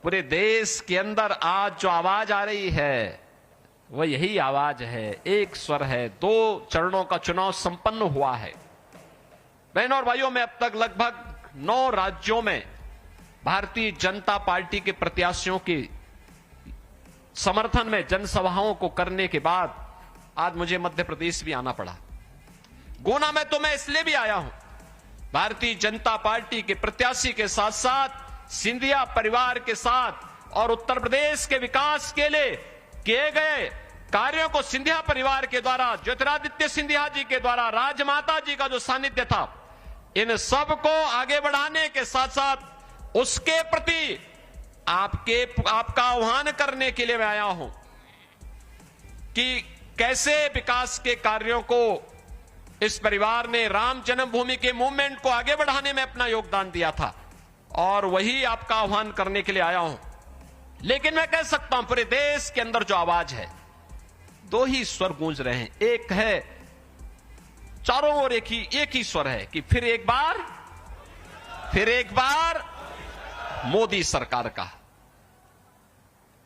पूरे देश के अंदर आज जो आवाज आ रही है वो यही आवाज है, एक स्वर है। 2 चरणों का चुनाव संपन्न हुआ है। बहनों और भाइयों, में अब तक लगभग 9 राज्यों में भारतीय जनता पार्टी के प्रत्याशियों के समर्थन में जनसभाओं को करने के बाद आज मुझे मध्य प्रदेश भी आना पड़ा। गुना में तो मैं इसलिए भी आया हूं, भारतीय जनता पार्टी के प्रत्याशी के साथ साथ सिंधिया परिवार के साथ और उत्तर प्रदेश के विकास के लिए किए गए कार्यों को सिंधिया परिवार के द्वारा, ज्योतिरादित्य सिंधिया जी के द्वारा, राजमाता जी का जो सानिध्य था, इन सब को आगे बढ़ाने के साथ साथ उसके प्रति आपका आह्वान करने के लिए मैं आया हूं कि कैसे विकास के कार्यों को इस परिवार ने राम जन्मभूमि के मूवमेंट को आगे बढ़ाने में अपना योगदान दिया था, और वही आपका आह्वान करने के लिए आया हूं। लेकिन मैं कह सकता हूं पूरे देश के अंदर जो आवाज है, 2 ही स्वर गूंज रहे हैं। एक है चारों ओर एक ही स्वर है कि फिर एक बार मोदी सरकार का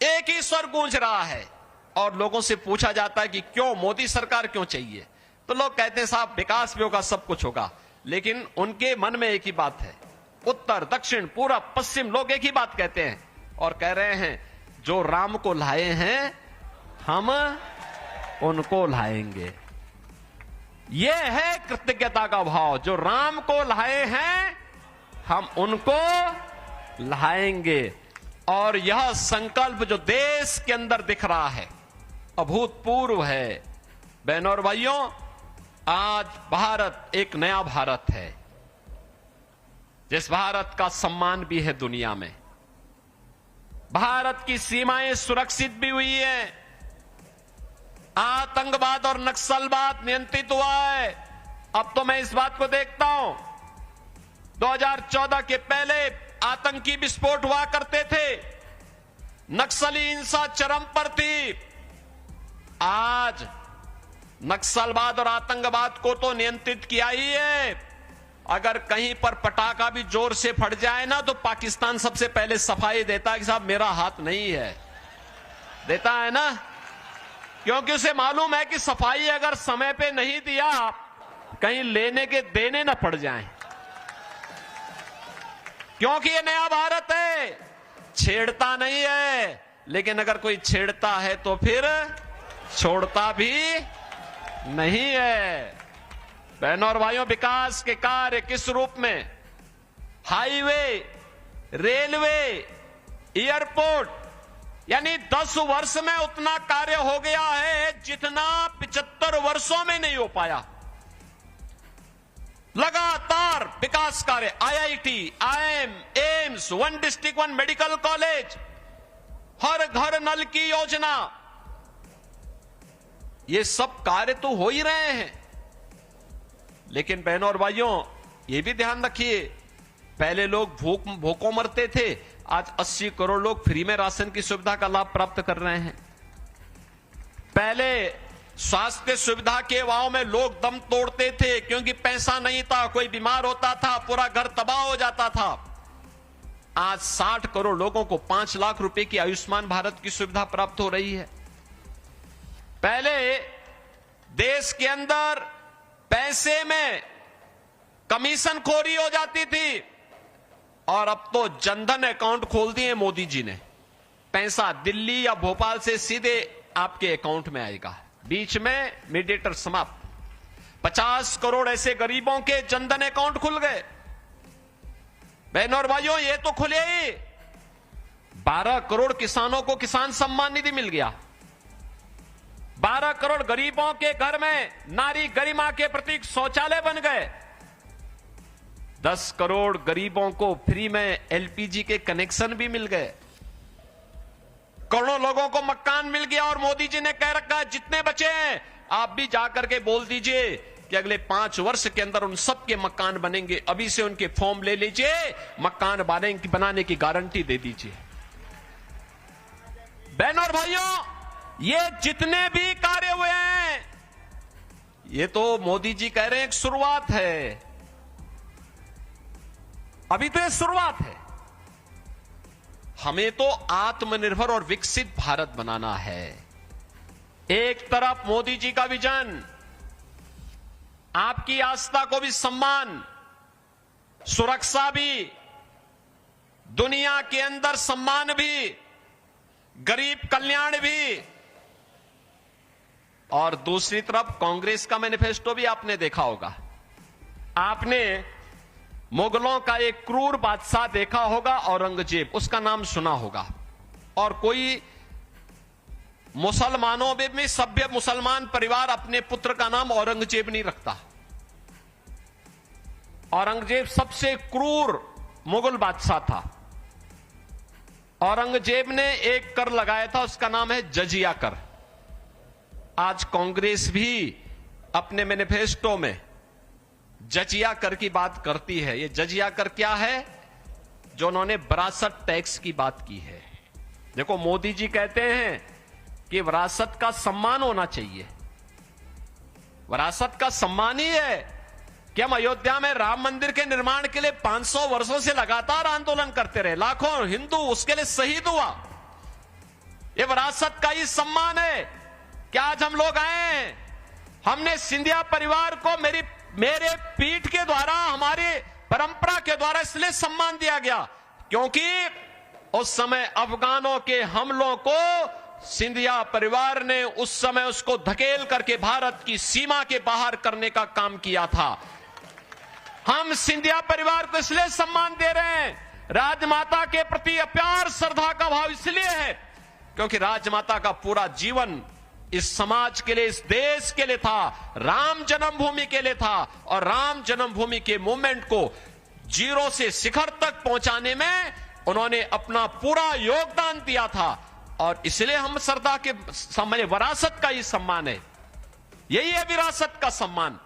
एक ही स्वर गूंज रहा है। और लोगों से पूछा जाता है कि क्यों मोदी सरकार क्यों चाहिए, तो लोग कहते हैं साहब विकास भी होगा, सब कुछ होगा। लेकिन उनके मन में एक ही बात है, उत्तर दक्षिण पूरब पश्चिम लोग एक ही बात कहते हैं और कह रहे हैं जो राम को लाए हैं हम उनको लाएंगे। यह है कृतज्ञता का भाव, जो राम को लाए हैं हम उनको लाएंगे। और यह संकल्प जो देश के अंदर दिख रहा है अभूतपूर्व है। बहनों और भाइयों, आज भारत एक नया भारत है, जिस भारत का सम्मान भी है दुनिया में। भारत की सीमाएं सुरक्षित भी हुई हैं, आतंकवाद और नक्सलवाद नियंत्रित हुआ है। अब तो मैं इस बात को देखता हूं, 2014 के पहले आतंकी विस्फोट हुआ करते थे, नक्सली हिंसा चरम पर थी। आज नक्सलवाद और आतंकवाद को तो नियंत्रित किया ही है। अगर कहीं पर पटाखा भी जोर से फट जाए ना, तो पाकिस्तान सबसे पहले सफाई देता है कि साहब मेरा हाथ नहीं है, देता है ना, क्योंकि उसे मालूम है कि सफाई अगर समय पे नहीं दिया कहीं लेने के देने ना पड़ जाएं। क्योंकि ये नया भारत है, छेड़ता नहीं है, लेकिन अगर कोई छेड़ता है तो फिर छोड़ता भी नहीं है। बहनों और भाइयों, विकास के कार्य किस रूप में, हाईवे, रेलवे, एयरपोर्ट, यानी 10 वर्ष में उतना कार्य हो गया है जितना 75 वर्षों में नहीं हो पाया। लगातार विकास कार्य, IIT, IIM, AIIMS, 1 district 1 medical college, हर घर नल की योजना, ये सब कार्य तो हो ही रहे हैं। लेकिन बहनों और भाइयों, ये भी ध्यान रखिए, पहले लोग भूखों मरते थे, आज 80 करोड़ लोग फ्री में राशन की सुविधा का लाभ प्राप्त कर रहे हैं। पहले स्वास्थ्य सुविधा के अभाव में लोग दम तोड़ते थे क्योंकि पैसा नहीं था, कोई बीमार होता था पूरा घर तबाह हो जाता था। आज 60 करोड़ लोगों को 5 लाख रुपए की आयुष्मान भारत की सुविधा प्राप्त हो रही है। पहले देश के अंदर पैसे में कमीशन खोरी हो जाती थी, और अब तो जनधन अकाउंट खोल दिए मोदी जी ने। पैसा दिल्ली या भोपाल से सीधे आपके अकाउंट में आएगा, बीच में मीडिएटर समाप्त। 50 करोड़ ऐसे गरीबों के जनधन अकाउंट खुल गए। बहनों और भाइयों, ये तो खुले ही, 12 करोड़ किसानों को किसान सम्मान निधि मिल गया। 12 करोड़ गरीबों के घर में नारी गरिमा के प्रतीक शौचालय बन गए। 10 करोड़ गरीबों को फ्री में एलपीजी के कनेक्शन भी मिल गए। करोड़ों लोगों को मकान मिल गया, और मोदी जी ने कह रखा है जितने बचे हैं आप भी जाकर के बोल दीजिए कि अगले 5 वर्ष के अंदर उन सबके मकान बनेंगे। अभी से उनके फॉर्म ले लीजिए, मकान बनाने की गारंटी दे दीजिए। बहनों और भाइयों, ये जितने भी कार्य हुए हैं, ये तो मोदी जी कह रहे हैं एक शुरुआत है। अभी तो ये शुरुआत है। हमें तो आत्मनिर्भर और विकसित भारत बनाना है। एक तरफ मोदी जी का विजन, आपकी आस्था को भी सम्मान, सुरक्षा भी, दुनिया के अंदर सम्मान भी, गरीब कल्याण भी, और दूसरी तरफ कांग्रेस का मैनिफेस्टो भी आपने देखा होगा। आपने मुगलों का एक क्रूर बादशाह देखा होगा, औरंगजेब, उसका नाम सुना होगा। और कोई मुसलमानों में भी सभ्य मुसलमान परिवार अपने पुत्र का नाम औरंगजेब नहीं रखता। औरंगजेब सबसे क्रूर मुगल बादशाह था। औरंगजेब ने एक कर लगाया था, उसका नाम है जजिया कर। आज कांग्रेस भी अपने मैनिफेस्टो में जजिया कर की बात करती है। ये जजिया कर क्या है? जो उन्होंने विरासत टैक्स की बात की है। देखो, मोदी जी कहते हैं कि विरासत का सम्मान होना चाहिए। विरासत का सम्मान ही है कि हम अयोध्या में राम मंदिर के निर्माण के लिए 500 वर्षों से लगातार आंदोलन करते रहे, लाखों हिंदू उसके लिए शहीद हुआ। यह विरासत का ही सम्मान है कि आज हम लोग आए हैं। हमने सिंधिया परिवार को मेरे पीठ के द्वारा, हमारी परंपरा के द्वारा इसलिए सम्मान दिया गया क्योंकि उस समय अफगानों के हमलों को सिंधिया परिवार ने उस समय उसको धकेल करके भारत की सीमा के बाहर करने का काम किया था। हम सिंधिया परिवार को इसलिए सम्मान दे रहे हैं, राजमाता के प्रति अपार श्रद्धा का भाव इसलिए है क्योंकि राजमाता का पूरा जीवन इस समाज के लिए, इस देश के लिए था, राम जन्मभूमि के लिए था। और राम जन्मभूमि के मूवमेंट को जीरो से शिखर तक पहुंचाने में उन्होंने अपना पूरा योगदान दिया था। और इसलिए हम श्रद्धा के सम्मान, विरासत का ही सम्मान है। यही है विरासत का सम्मान।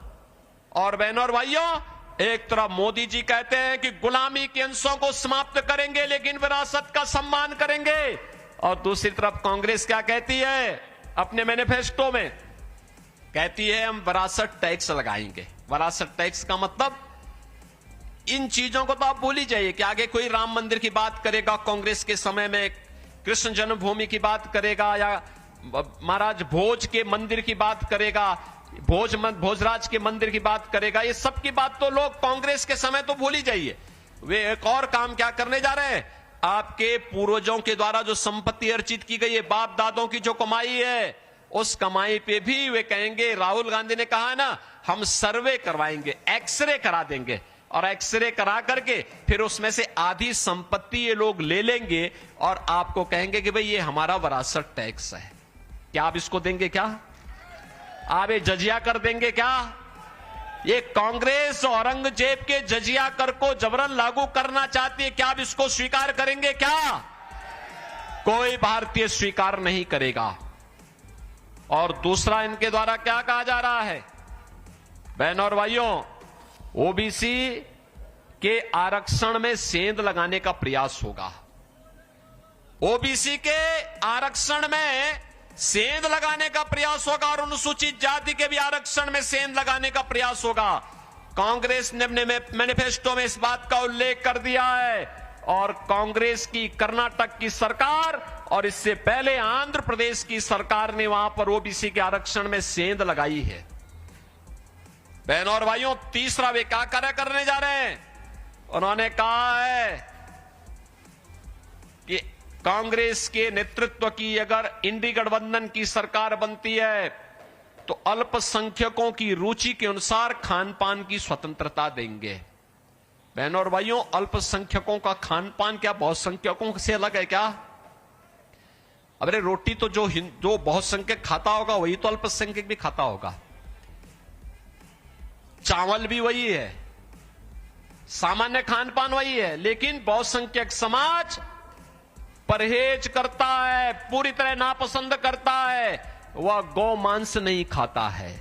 और बहनों और भाइयों, एक तरफ मोदी जी कहते हैं कि गुलामी के अंशों को समाप्त करेंगे लेकिन विरासत का सम्मान करेंगे, और दूसरी तरफ कांग्रेस क्या कहती है अपने मैनिफेस्टो में? कहती है हम विरासत टैक्स लगाएंगे। विरासत टैक्स का मतलब, इन चीजों को तो आप भूल ही जाइए कि आगे कोई राम मंदिर की बात करेगा, कांग्रेस के समय में कृष्ण जन्मभूमि की बात करेगा, या महाराज भोज के मंदिर की बात करेगा, भोजराज के मंदिर की बात करेगा। ये सब की बात तो लोग कांग्रेस के समय तो भूल ही जाइए। वे एक और काम क्या करने जा रहे हैं? आपके पूर्वजों के द्वारा जो संपत्ति अर्जित की गई है, बाप दादों की जो कमाई है, उस कमाई पे भी वे कहेंगे, राहुल गांधी ने कहा है ना, हम सर्वे करवाएंगे, एक्सरे करा देंगे, और एक्सरे करा करके फिर उसमें से आधी संपत्ति ये लोग ले लेंगे और आपको कहेंगे कि भाई ये हमारा विरासत टैक्स है। क्या आप इसको देंगे? क्या आप ये जजिया कर देंगे? क्या ये कांग्रेस औरंगजेब के जजिया कर को जबरन लागू करना चाहती है? क्या आप इसको स्वीकार करेंगे? क्या कोई भारतीय स्वीकार नहीं करेगा। और दूसरा, इनके द्वारा क्या कहा जा रहा है? बहनों और भाइयों, ओबीसी के आरक्षण में सेंध लगाने का प्रयास होगा। ओबीसी के आरक्षण में सेंध लगाने का प्रयास होगा और अनुसूचित जाति के भी आरक्षण में सेंध लगाने का प्रयास होगा। कांग्रेस ने अपने मैनिफेस्टो में इस बात का उल्लेख कर दिया है। और कांग्रेस की कर्नाटक की सरकार और इससे पहले आंध्र प्रदेश की सरकार ने वहां पर ओबीसी के आरक्षण में सेंध लगाई है। बहनों और भाइयों, तीसरा वे क्या कार्य करने जा रहे हैं? उन्होंने कहा है कि कांग्रेस के नेतृत्व की अगर इंडी गठबंधन की सरकार बनती है तो अल्पसंख्यकों की रुचि के अनुसार खान पान की स्वतंत्रता देंगे। बहनों और भाइयों, अल्पसंख्यकों का खान पान क्या बहुसंख्यकों से अलग है क्या? अरे रोटी तो जो बहुसंख्यक खाता होगा वही तो अल्पसंख्यक भी खाता होगा। चावल भी वही है, सामान्य खान पान वही है, लेकिन बहुसंख्यक समाज परहेज करता है, पूरी तरह नापसंद करता है। वह गौ मांस नहीं खाता है,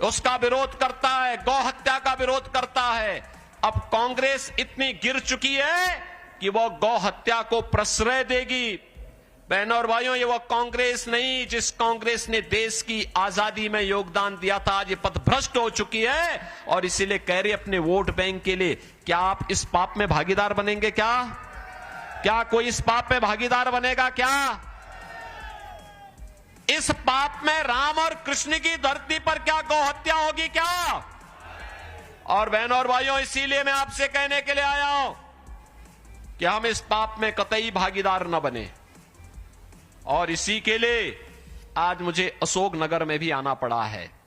उसका विरोध करता है, गौ हत्या का विरोध करता है। अब कांग्रेस इतनी गिर चुकी है कि वह गौ हत्या को प्रश्रय देगी। बहनों और भाइयों, ये वह कांग्रेस नहीं जिस कांग्रेस ने देश की आजादी में योगदान दिया था, आज ये पथभ्रष्ट हो चुकी है। और इसीलिए कह रही अपने वोट बैंक के लिए, क्या आप इस पाप में भागीदार बनेंगे? क्या क्या कोई इस पाप में भागीदार बनेगा? क्या इस पाप में राम और कृष्ण की धरती पर क्या गौ हत्या होगी? क्या? और बहनों और भाइयों, इसीलिए मैं आपसे कहने के लिए आया हूं कि हम इस पाप में कतई भागीदार न बने। और इसी के लिए आज मुझे अशोकनगर में भी आना पड़ा है।